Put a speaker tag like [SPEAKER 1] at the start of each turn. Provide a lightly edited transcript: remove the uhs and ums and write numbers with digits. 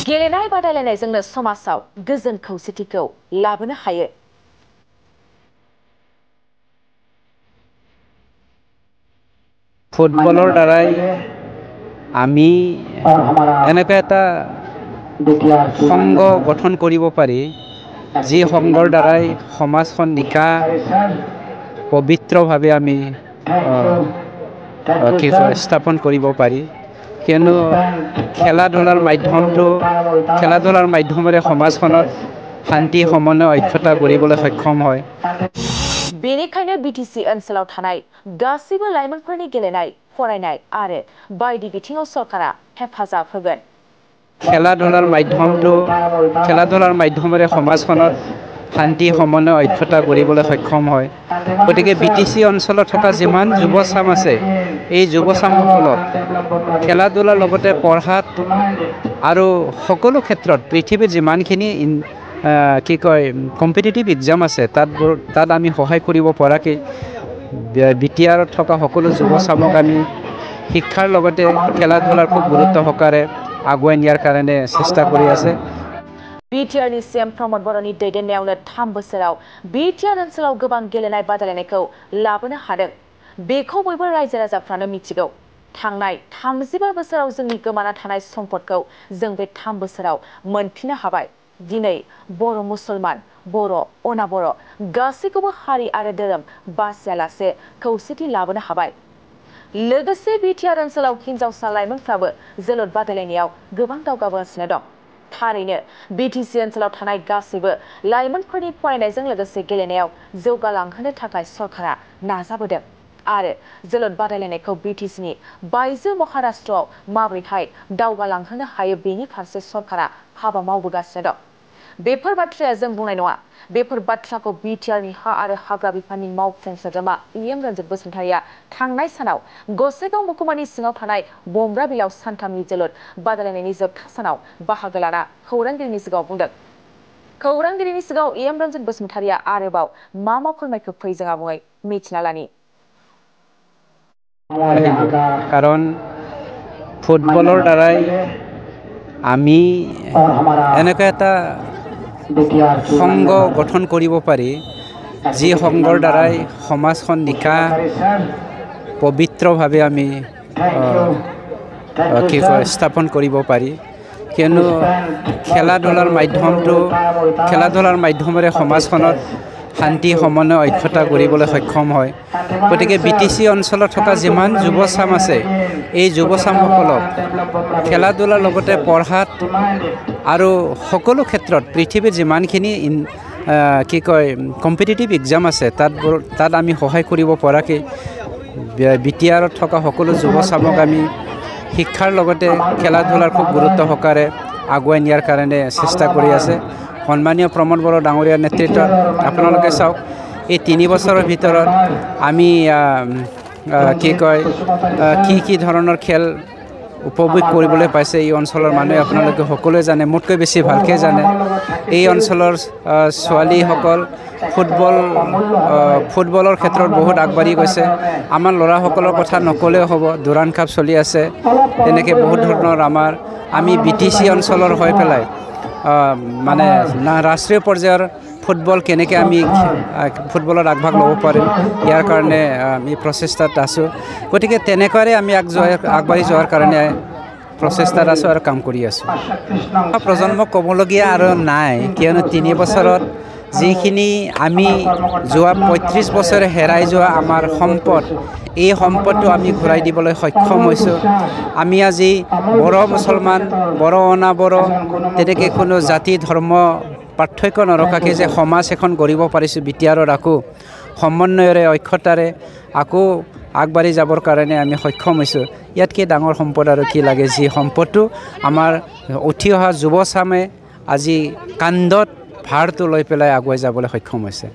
[SPEAKER 1] गेलेनाय बादायलायनायजोंनो समाजाव गोजोन खौसेथिखौ लाबोनो हायो।
[SPEAKER 2] ফুটবলৰ দ্বাৰাই আমি এনেকৈ এটা সংঘ গঠন কৰিব পাৰি, যি সংঘৰ দ্বাৰাই সমাজখন নিকা পবিত্ৰভাৱে আমি স্থাপন কৰিব পাৰি। কিয়নো খেলা ধূলাৰ মাধ্যমেৰে সমাজখনত শান্তি সমন্বয় ঐক্যতা গঢ়িবলৈ সক্ষম হয়।
[SPEAKER 1] बेनिखायनो बिटिसि ओनसोलाव थानाय गासैबो लाइमोनफोरनि गेलेनाय, फरायनाय आरो बायदि बिथिङाव सरकारा हेफाजाब होगोन।
[SPEAKER 2] खेला ধূলাৰ माध्यमेৰে সমাজখনত শান্তি সমন্বয় ঐক্যতা গঢ়িবলৈ সক্ষম হয়। গতিকে বিটিসি অঞ্চলত থকা যিমান যুৱচাম আছে, এই যুৱচামসকলক খেলা ধূলাৰ লগতে পঢ়াত আৰু সকলো ক্ষেত্ৰত পৃথিৱীৰ যিমানখিনি কম্পিটিটিভ এক্সাম আছে তাত আমি সহায় কৰিব পৰাকৈ বিটিআৰত থকা সকলো যুৱচামক আমি শিক্ষাৰ লগতে খেলা ধূলাৰ খুব গুৰুত্ব সহকাৰে আগুৱাই নিয়াৰ কাৰণে চেষ্টা কৰি আছে।
[SPEAKER 1] बिटिआरनि CM प्रमद बर'नि दैदेननायावनो 3 बोसोराव बिटिआर ओनसोलाव गोबां गेलेनाय बादायलायनायखौ लाबोनो हादों। बेखौ बयबो रायजो राजाफ्रानो मिथिगौ। थांनाय 35 बोसोराव जोंनि गोमाना थानाय सम्पदखौ जों बे 3 बोसोराव मोनफिननो हाबाय। दिनै बर' मुसलमान, बर' अनाबर' गासैखौबो हारि आरो धोरोम बासियालासे खौसेथि लाबोनो हाबाय। लोगोसे बिटिआर ओनसोलाव हिन्जावसा लाइमोनफ्राबो जोलुर बादायलायनायाव गोबां दावगाबोगासिनो दं। थारैनो बिटिसि ओनसोलाव थानाय गासैबो लाइमोनफोरनि फरायनायजों लोगोसे गेलेनायाव जौगालांहोनो थाखाय सरकारा नाजाबोदों आरो जोलुर बादायलायनायखौ बिटिसिनि बायजो महाराष्ट्रआव माबोरैहाय दावगालांहोनो हायो बेनि फारसे सरकारा हाबा मावबोगासिनो दं। बेफोर बाथ्राया जों बुंनाय नङा। बेफोर बाथ्राखौ बिटिआरनि हा आरो हाग्रा बिफाननि मावफुं सोद्रोमा EM रन्जित बसुमतारिया थांनाय सानाव गसाइगाव महकुमानि सिङाव थानाय बमब्राबिलाव सानथामनि जोलुर बादायलायनायनि जोबथा सानाव बाहागो लाना खौरांगिरिनि सिगाङाव बुंदों। खौरांगिरिनि सिगाङाव EM रन्जित बसुमतारिया आरोबाव मा फोरमायखो फै जों आबुङै मिथिना लानि।
[SPEAKER 2] কাৰণ ফুটবলৰ দ্বাৰাই আমি এনেকৈ এটা সংঘ গঠন কৰিব পাৰি, যি সংঘৰ দ্বাৰাই সমাজখন নিকা পবিত্ৰভাৱে আমি স্থাপন কৰিব পাৰি। কিয়নো খেলা ধূলাৰ মাধ্যমেৰে সমাজখনত শান্তি সমন্বয় ঐক্যতা গঢ়িবলৈ সক্ষম হয়। গতিকে বিটিসি অঞ্চলত থকা যিমান যুৱচাম আছে, এই যুৱচামসকলক খেলা ধূলাৰ লগতে পঢ়াত আৰু সকলো ক্ষেত্ৰত পৃথিৱীৰ যিমানখিনি কম্পিটিটিভ এক্সাম আছে তাত আমি সহায় কৰিব পৰাকৈ বিটিআৰত থকা সকলো যুৱচামক আমি শিক্ষাৰ লগতে খেলা ধূলাৰ খুব গুৰুত্ব সহকাৰে আগুৱাই নিয়াৰ কাৰণে চেষ্টা কৰি আছে। সন্মানীয় প্ৰমদ বড়ো ডাঙৰীয়াৰ নেতৃত্বত আপোনালোকে চাওক, এই 3 বছৰৰ ভিতৰত আমি কি ধৰণৰ খেল উপভোগ কৰিবলৈ পাইছে এই অঞ্চলৰ মানুহে আপোনালোকে সকলোৱে জানে, মোতকৈ বেছি ভালকৈ জানে। এই অঞ্চলৰ ছোৱালীসকল ফুটবলৰ ক্ষেত্ৰত বহুত আগবাঢ়ি গৈছে। আমাৰ ল'ৰাসকলৰ কথা নক'লেও হ'ব, দুৰাণ কাপ চলি আছে। তেনেকৈ বহুত ধৰণৰ আমি বিটিসি অঞ্চলৰ হৈ পেলাই মানে ৰাষ্ট্ৰীয় পৰ্যায়ৰ ফুটবল কেনেকৈ আমি ফুটবলত আগভাগ ল'ব পাৰিম, ইয়াৰ কাৰণে আমি প্ৰচেষ্টাত আছোঁ। গতিকে তেনেকুৱাৰে আমি আগবাঢ়ি যোৱাৰ কাৰণে প্ৰচেষ্টাত আছোঁ আৰু কাম কৰি আছোঁ। প্ৰজন্মক ক'বলগীয়া আৰু নাই, কিয়নো 3 বছৰত যিখিনি আমি যোৱা 35 বছৰে হেৰাই যোৱা আমাৰ সম্পদ, এই সম্পদটো আমি ঘূৰাই দিবলৈ সক্ষম হৈছোঁ। আমি আজি বড়ো মুছলমান, বড়ো অনাবড়ো তেনেকৈ কোনো জাতি ধৰ্ম পাৰ্থক্য নৰখাকৈ যে সমাজ এখন গঢ়িব পাৰিছোঁ বিটিআৰত আকৌ সমন্বয়ৰে ঐক্যতাৰে আকৌ আগবাঢ়ি যাবৰ কাৰণে আমি সক্ষম হৈছোঁ। ইয়াতকৈ ডাঙৰ সম্পদ আৰু কি লাগে, যি সম্পদটো আমাৰ উঠি অহা যুৱচামে আজি কান্ধত ভাৰটো লৈ পেলাই আগুৱাই যাবলৈ সক্ষম হৈছে।